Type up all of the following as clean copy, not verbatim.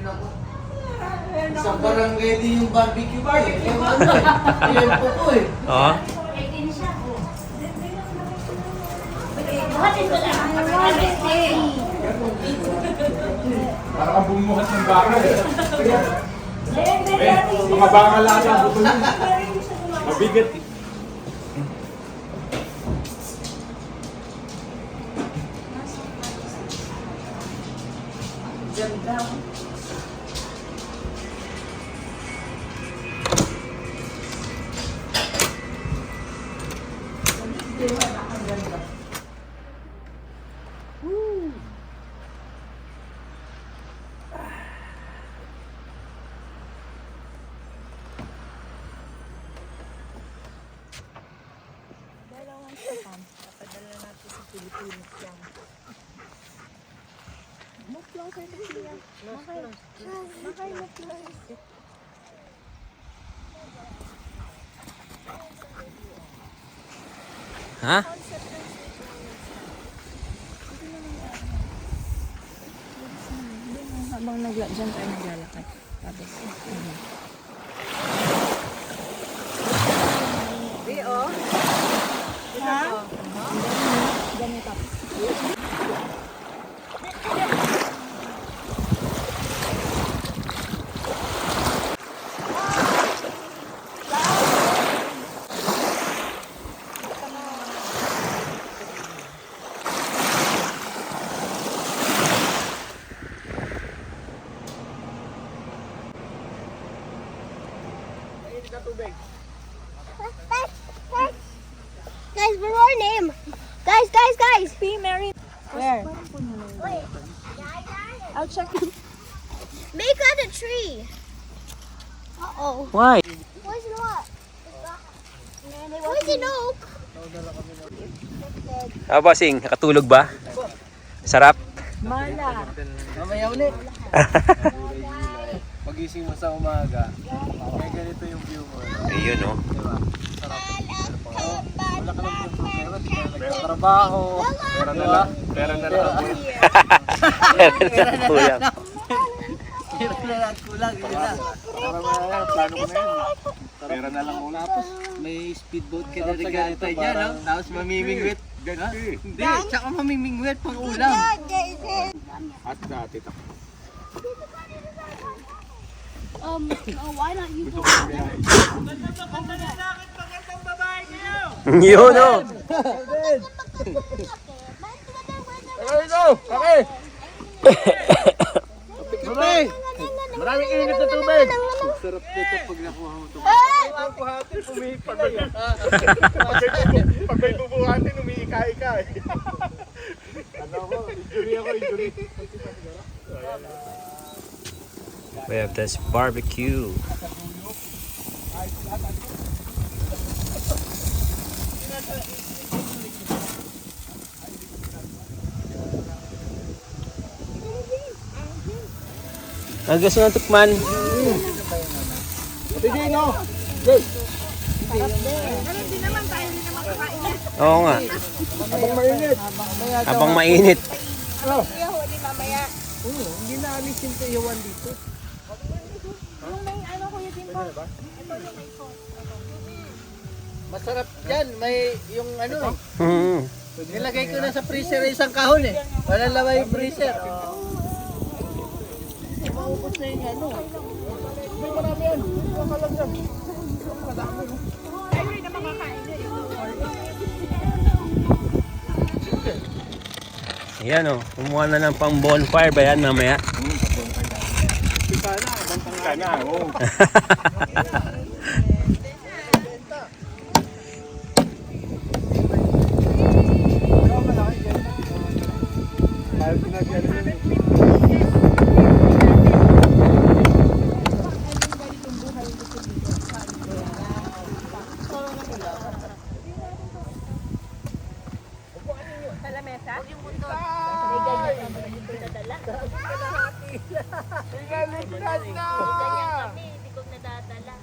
ako. Isang barangay din yung barbecue bar. Ayan po po eh. Oo. Para kang bumuhat ng baka eh. Mga baka lang ang buto yun. Mabigat eh. Ganda. Papadala natin sa Pilipinas yan. Move closer to Sia. Makay, move closer. Ha? Habang dyan tayo naglalakad. Tapos, oh. Ha? Ganito. Guys, what's our name? Guys! P. Mary. Where? Wait. I'll check. Make out a tree. Uh-oh. Why? Where's the what? Where's the oak? Ah, bossing, nakatulog ba? Sarap? Mala. Mamaya ulit. Pagising mo sa umaga, may ganito yung view mo. Ayun, oh. Diba? Sarap. Wala ka lang yung problema, di ka nagtatrabaho. Pera na lang. Pera na lang. Kulang. Pera na lang kulang. Yun lang. Para na plano ko na yun. Pera na lang muna. Tapos may speedboat ka na rin ganito dyan, no? Tapos mamimingwit. Ha? Hindi, tsaka mamimingwit pang ulam. At dati tak. Why not you go? Yun, oh. Okay! Kape! Maraming init na tubig! Sarap nito pag nakuha mo ito. Ang buhatin, umihipag na yan. Pag may bubuhatin, umiika-ika eh. Ano ako? Injury. We have this barbecue. Ang gusto ng tukman. Tigay no! Good! Oo nga. Habang mainit! Habang mainit. Huli mamaya. Hindi na alis yung tiyawan dito. Yung may ano kuya din po. Masarap yan. May yung ano eh. Hmm. Nilagay ko na sa freezer isang kahon eh. Walang laman yung freezer. Maubos na yung ano. May marami yan! Ang kalang yan! Madami no? Ay, na makakain niya. Ayan, oh. Kumuha na ng pang bonfire ba yan mamaya? Ka na, oo. Ayaw pinagyan yun eh. Sa lamesa? Yung mundo. May ganyan naman dito nadala. Pinalignad na! Hindi ko nadadala.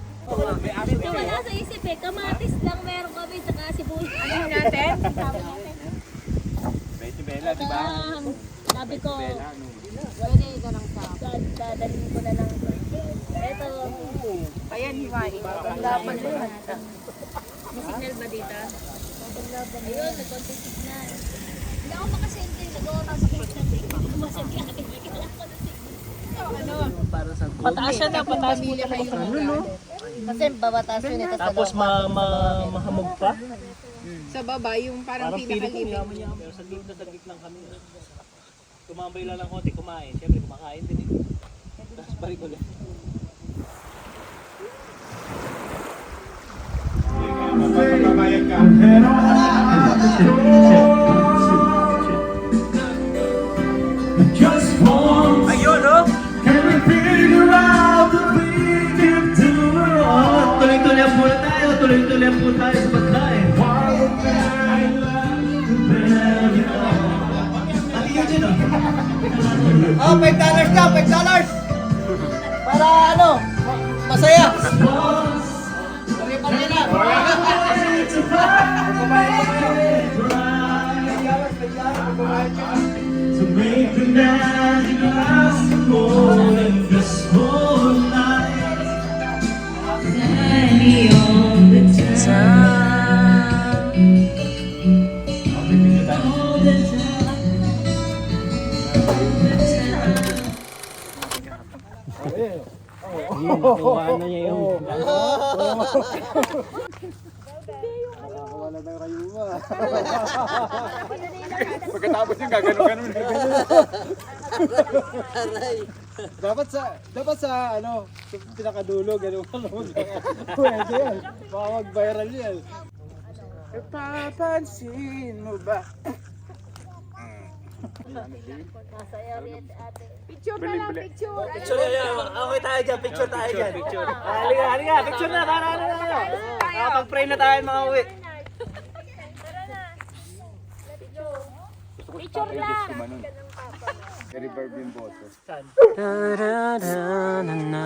Ito wala sa isip eh. Kamatis lang meron kami tsaka sibuyas. Ano natin? Betty Bella, di ba? Sabi ko, Pwede ka lang sa Dadalhin ko na lang. Ito. Ayan, hiwain. Laban mo na. May signal ba dito? Ayun, nag-contact signal. Hindi ako makasente. Nagawa ka sa signal. Kumasente ako. Kailangan ko na signal. Pataas siya na, pataas mo na kayo. Kasi babataas yun ito sa Tapos mahamog pa. Sa baba, yung parang pinakalimit. Pero saglit lang kami. Tumambay lang konti, kumain. Siyempre, kumakain din eh. Tapos balik ulit. Magbabayad ka. Ayun, oh! Tuloy-tuloy po tayo. Tuloy-tuloy po tayo sa pagkain. Oh, $5 ka, $5. Para ano, masaya. Pare-pare na. To make the magic last more than this whole night. Any on the time. All the Nakuha na niya yung... Nakakawala ng rayuma. Pagkatapos yung gaganon-ganon. Dapat sa ano, sa pinakadulo, ganun. Pwede yan. Baka mag-viral yan. Papansin mo ba? Masaya rin ate. Picture na lang, picture. Picture yan. Okay tayo dyan. Picture tayo dyan. Picture. Halika. Picture na. Para ano na tayo. Pag-pray na tayo mga uwi. Tara na. Picture lang. I-reverb yung boto. Da-da-da-na-na.